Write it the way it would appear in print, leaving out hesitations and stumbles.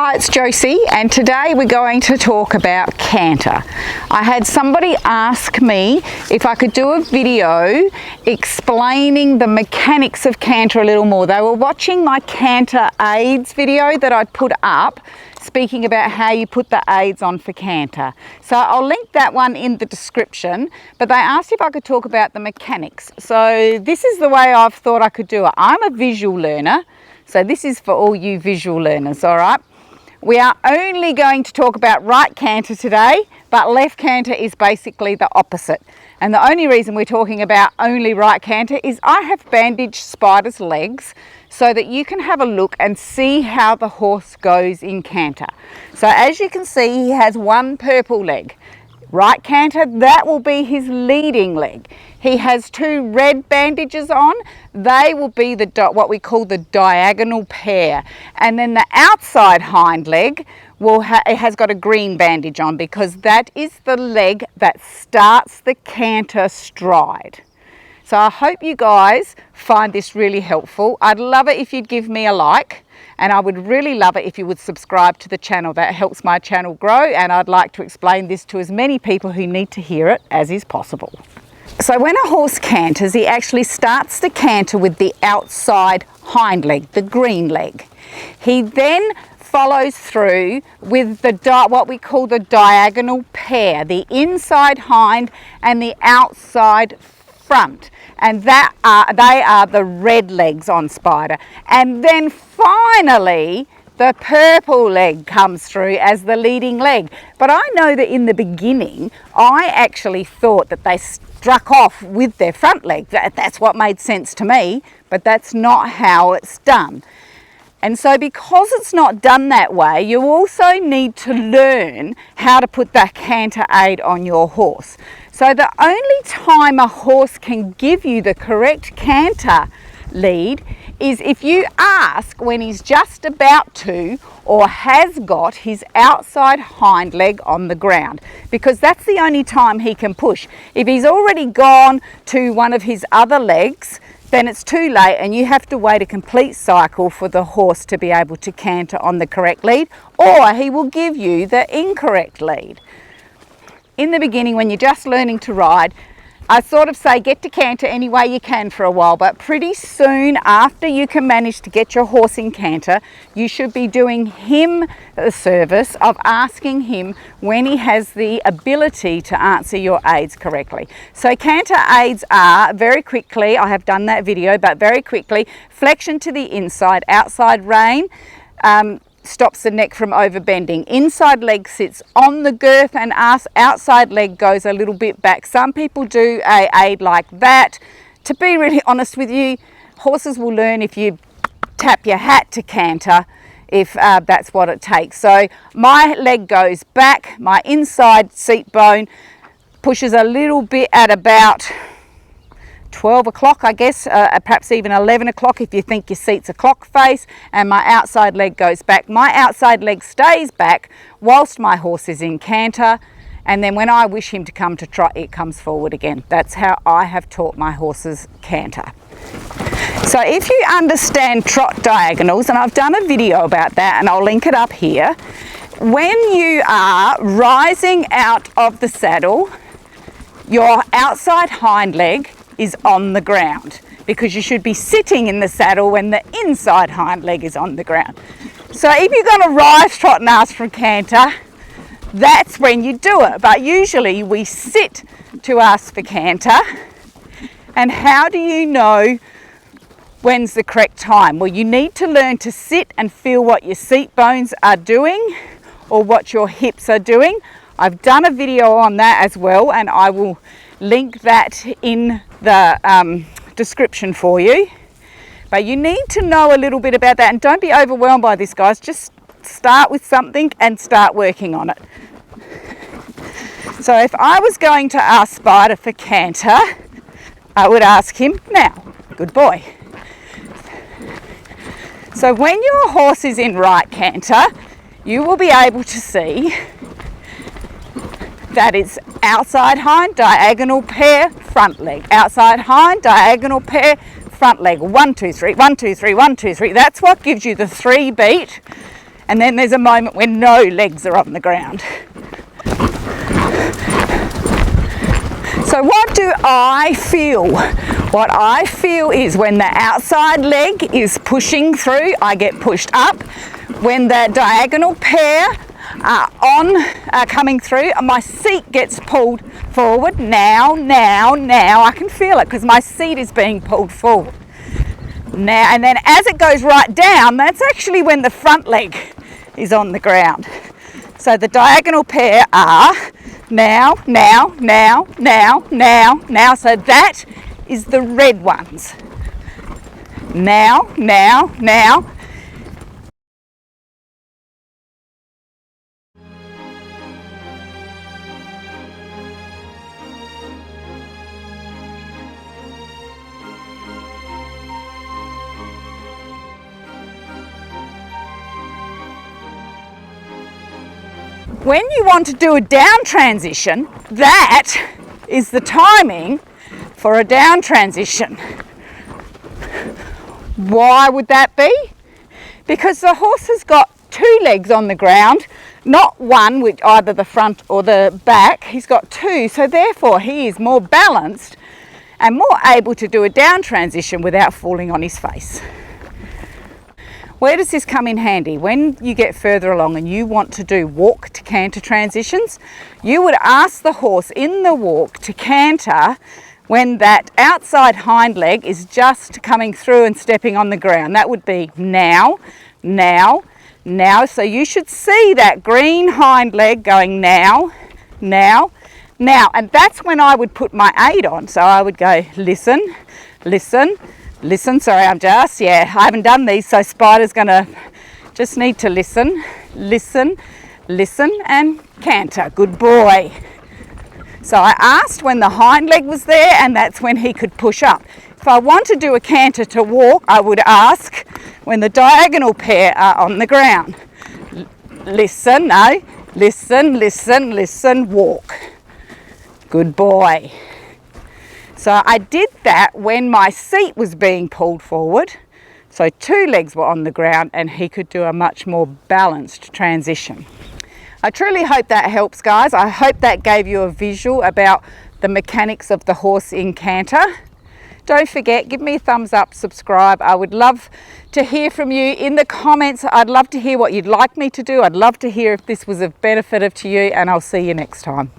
Hi, it's Josie, and today we're going to talk about canter. I had somebody ask me if I could do a video explaining the mechanics of canter a little more. They were watching my canter aids video that I'd put up, speaking about how you put the aids on for canter. So I'll link that one in the description, but they asked if I could talk about the mechanics. So this is the way I've thought I could do it. I'm a visual learner, so this is for all you visual learners, all right? We are only going to talk about right canter today, but left canter is basically the opposite. And the only reason we're talking about only right canter is I have bandaged Spider's legs so that you can have a look and see how the horse goes in canter. So as you can see, he has one purple leg. Right canter, that will be his leading leg. He has two red bandages on. They will be what we call the diagonal pair. And then the outside hind leg it has got a green bandage on because that is the leg that starts the canter stride. So I hope you guys find this really helpful. I'd love it if you'd give me a like, and I would really love it if you would subscribe to the channel. That helps my channel grow, and I'd like to explain this to as many people who need to hear it as is possible. So when a horse canters, he actually starts the canter with the outside hind leg, the green leg. He then follows through with what we call the diagonal pair, the inside hind and the outside front, and they are the red legs on Spider. And then finally the purple leg comes through as the leading leg. But I know that in the beginning I actually thought that they struck off with their front leg. That's what made sense to me, but that's not how it's done. And so because it's not done that way, you also need to learn how to put that canter aid on your horse. So the only time a horse can give you the correct canter lead is if you ask when he's just about to or has got his outside hind leg on the ground, because that's the only time he can push. If he's already gone to one of his other legs, then it's too late and you have to wait a complete cycle for the horse to be able to canter on the correct lead, or he will give you the incorrect lead. In the beginning, when you're just learning to ride, I sort of say get to canter any way you can for a while, but pretty soon after you can manage to get your horse in canter, you should be doing him the service of asking him when he has the ability to answer your aids correctly. So canter aids are, very quickly, I have done that video, but very quickly, flexion to the inside, outside rein, stops the neck from overbending. Inside leg sits on the girth and outside leg goes a little bit back. Some people do a aid like that. To be really honest with you, horses will learn if you tap your hat to canter, if that's what it takes. So my leg goes back, my inside seat bone pushes a little bit at about 12 o'clock, I guess, perhaps even 11 o'clock if you think your seat's a clock face, and my outside leg goes back. My outside leg stays back whilst my horse is in canter, and then when I wish him to come to trot, it comes forward again. That's how I have taught my horses canter. So if you understand trot diagonals, and I've done a video about that and I'll link it up here, when you are rising out of the saddle, your outside hind leg is on the ground, because you should be sitting in the saddle when the inside hind leg is on the ground. So if you're going to rise, trot and ask for canter, that's when you do it. But usually we sit to ask for canter. And how do you know when's the correct time? Well, you need to learn to sit and feel what your seat bones are doing or what your hips are doing. I've done a video on that as well, and I will link that in the description for you. But you need to know a little bit about that, and don't be overwhelmed by this, guys. Just start with something and start working on it. So if I was going to ask Spider for canter, I would ask him now. Good boy. So when your horse is in right canter, you will be able to see that it's outside hind, diagonal pair, front leg. Outside hind, diagonal pair, front leg. 1, 2, 3, 1, 2, 3, 1, 2, 3. That's what gives you the 3 beat and then there's a moment when no legs are on the ground. So what do I feel? What I feel is when the outside leg is pushing through, I get pushed up. When the diagonal pair are coming through, my seat gets pulled forward. Now I can feel it because my seat is being pulled forward. Now, and then as it goes right down, that's actually when the front leg is on the ground. So the diagonal pair are now. So that is the red ones. Now. When you want to do a down transition, that is the timing for a down transition. Why would that be? Because the horse has got two legs on the ground, not one with either the front or the back. He's got two, so therefore he is more balanced and more able to do a down transition without falling on his face. Where does this come in handy? When you get further along and you want to do walk to canter transitions, you would ask the horse in the walk to canter when that outside hind leg is just coming through and stepping on the ground. That would be now. So you should see that green hind leg going now. And that's when I would put my aid on. So I would go listen. Sorry, I haven't done these, so Spider's gonna just need to listen, and canter. Good boy. So I asked when the hind leg was there, and that's when he could push up. If I want to do a canter to walk, I would ask when the diagonal pair are on the ground. Listen, walk. Good boy. So I did that when my seat was being pulled forward. So two legs were on the ground and he could do a much more balanced transition. I truly hope that helps, guys. I hope that gave you a visual about the mechanics of the horse in canter. Don't forget, give me a thumbs up, subscribe. I would love to hear from you in the comments. I'd love to hear what you'd like me to do. I'd love to hear if this was of benefit to you, and I'll see you next time.